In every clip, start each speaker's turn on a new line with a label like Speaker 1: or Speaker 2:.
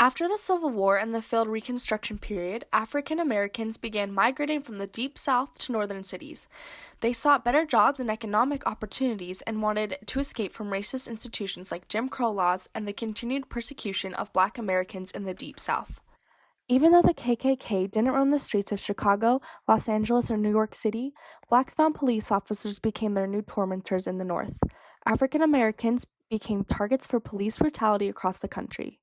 Speaker 1: After the Civil War and the failed Reconstruction period, African Americans began migrating from the Deep South to northern cities. They sought better jobs and economic opportunities and wanted to escape from racist institutions like Jim Crow laws and the continued persecution of Black Americans in the Deep South. Even though the KKK didn't roam the streets of Chicago, Los Angeles, or New York City, blacks found police officers became their new tormentors in the North. African Americans became targets for police brutality across the country.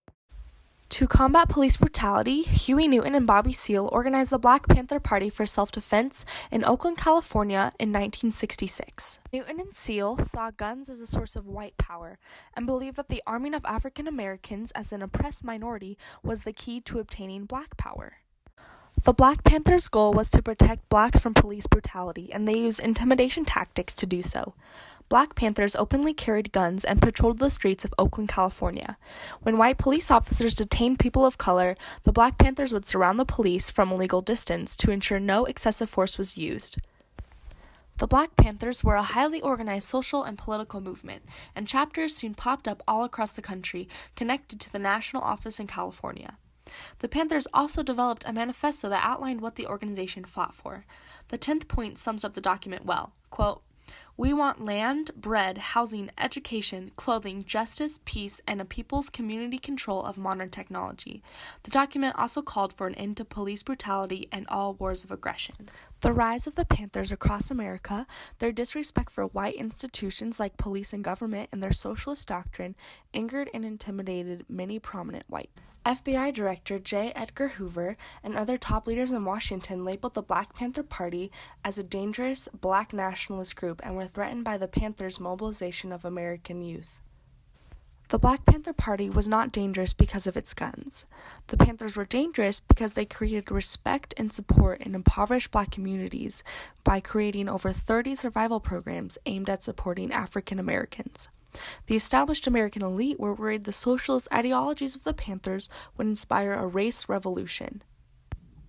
Speaker 1: To combat police brutality, Huey Newton and Bobby Seale organized the Black Panther Party for self-defense in Oakland, California in 1966. Newton and Seale saw guns as a source of white power and believed that the arming of African Americans as an oppressed minority was the key to obtaining black power. The Black Panthers' goal was to protect blacks from police brutality, and they used intimidation tactics to do so. Black Panthers openly carried guns and patrolled the streets of Oakland, California. When white police officers detained people of color, the Black Panthers would surround the police from a legal distance to ensure no excessive force was used. The Black Panthers were a highly organized social and political movement, and chapters soon popped up all across the country, connected to the national office in California. The Panthers also developed a manifesto that outlined what the organization fought for. The 10th point sums up the document well. Quote, "We want land, bread, housing, education, clothing, justice, peace, and a people's community control of modern technology." The document also called for an end to police brutality and all wars of aggression. The rise of the Panthers across America, their disrespect for white institutions like police and government, and their socialist doctrine angered and intimidated many prominent whites. FBI Director J. Edgar Hoover and other top leaders in Washington labeled the Black Panther Party as a dangerous black nationalist group and were threatened by the Panthers' mobilization of American youth. The Black Panther Party was not dangerous because of its guns. The Panthers were dangerous because they created respect and support in impoverished black communities by creating over 30 survival programs aimed at supporting African Americans. The established American elite were worried the socialist ideologies of the Panthers would inspire a race revolution.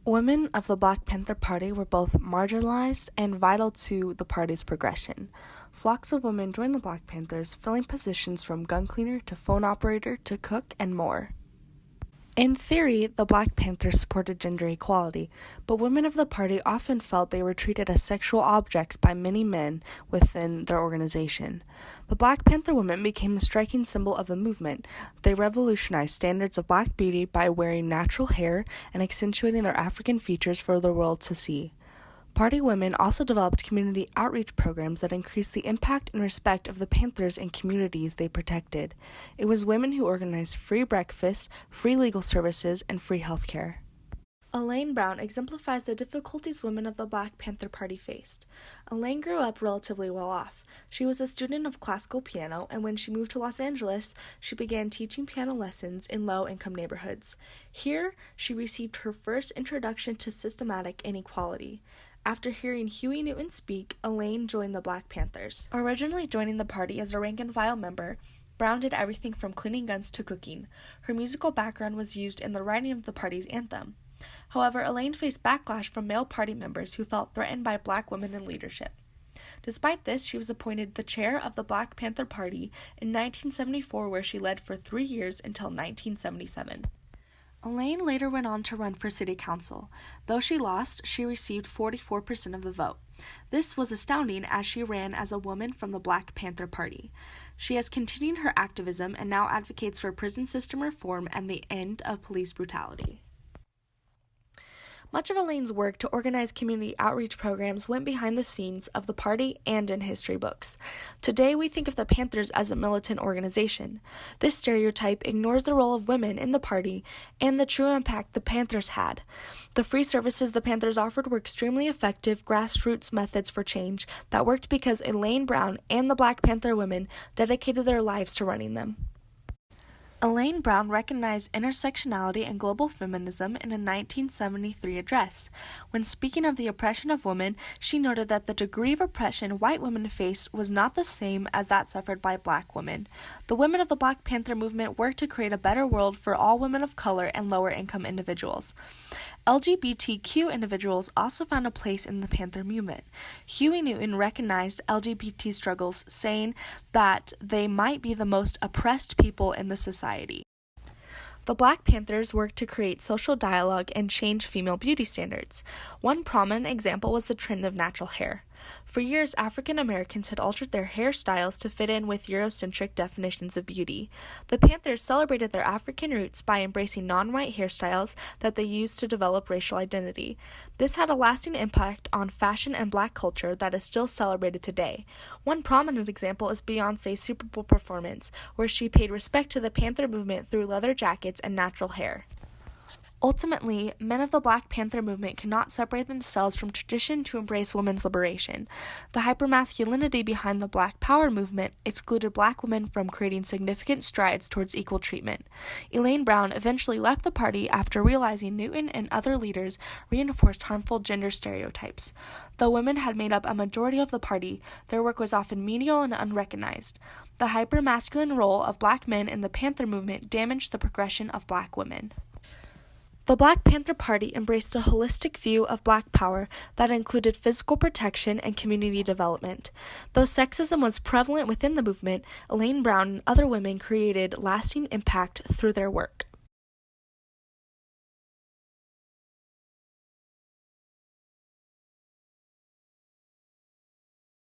Speaker 1: Women of the Black Panther Party were both marginalized and vital to the party's progression. Flocks of women joined the Black Panthers, filling positions from gun cleaner to phone operator to cook and more. In theory, the Black Panthers supported gender equality, but women of the party often felt they were treated as sexual objects by many men within their organization. The Black Panther women became a striking symbol of the movement. They revolutionized standards of black beauty by wearing natural hair and accentuating their African features for the world to see. Party women also developed community outreach programs that increased the impact and respect of the Panthers in communities they protected. It was women who organized free breakfast, free legal services, and free health care. Elaine Brown exemplifies the difficulties women of the Black Panther Party faced. Elaine grew up relatively well off. She was a student of classical piano, and when she moved to Los Angeles, she began teaching piano lessons in low-income neighborhoods. Here, she received her first introduction to systematic inequality. After hearing Huey Newton speak, Elaine joined the Black Panthers. Originally joining the party as a rank-and-file member, Brown did everything from cleaning guns to cooking. Her musical background was used in the writing of the party's anthem. However, Elaine faced backlash from male party members who felt threatened by black women in leadership. Despite this, she was appointed the chair of the Black Panther Party in 1974, where she led for 3 years until 1977. Elaine later went on to run for city council. Though she lost, she received 44% of the vote. This was astounding as she ran as a woman from the Black Panther Party. She has continued her activism and now advocates for prison system reform and the end of police brutality. Much of Elaine's work to organize community outreach programs went behind the scenes of the party and in history books. Today, we think of the Panthers as a militant organization. This stereotype ignores the role of women in the party and the true impact the Panthers had. The free services the Panthers offered were extremely effective grassroots methods for change that worked because Elaine Brown and the Black Panther women dedicated their lives to running them. Elaine Brown recognized intersectionality and global feminism in a 1973 address. When speaking of the oppression of women, she noted that the degree of oppression white women faced was not the same as that suffered by black women. The women of the Black Panther movement worked to create a better world for all women of color and lower-income individuals. LGBTQ individuals also found a place in the Panther movement. Huey Newton recognized LGBT struggles, saying that they might be the most oppressed people in the society. The Black Panthers worked to create social dialogue and change female beauty standards. One prominent example was the trend of natural hair. For years, African Americans had altered their hairstyles to fit in with Eurocentric definitions of beauty. The Panthers celebrated their African roots by embracing non-white hairstyles that they used to develop racial identity. This had a lasting impact on fashion and Black culture that is still celebrated today. One prominent example is Beyoncé's Super Bowl performance, where she paid respect to the Panther movement through leather jackets and natural hair. Ultimately, men of the Black Panther movement could not separate themselves from tradition to embrace women's liberation. The hypermasculinity behind the Black Power movement excluded Black women from creating significant strides towards equal treatment. Elaine Brown eventually left the party after realizing Newton and other leaders reinforced harmful gender stereotypes. Though women had made up a majority of the party, their work was often menial and unrecognized. The hypermasculine role of Black men in the Panther movement damaged the progression of Black women. The Black Panther Party embraced a holistic view of Black power that included physical protection and community development. Though sexism was prevalent within the movement, Elaine Brown and other women created lasting impact through their work.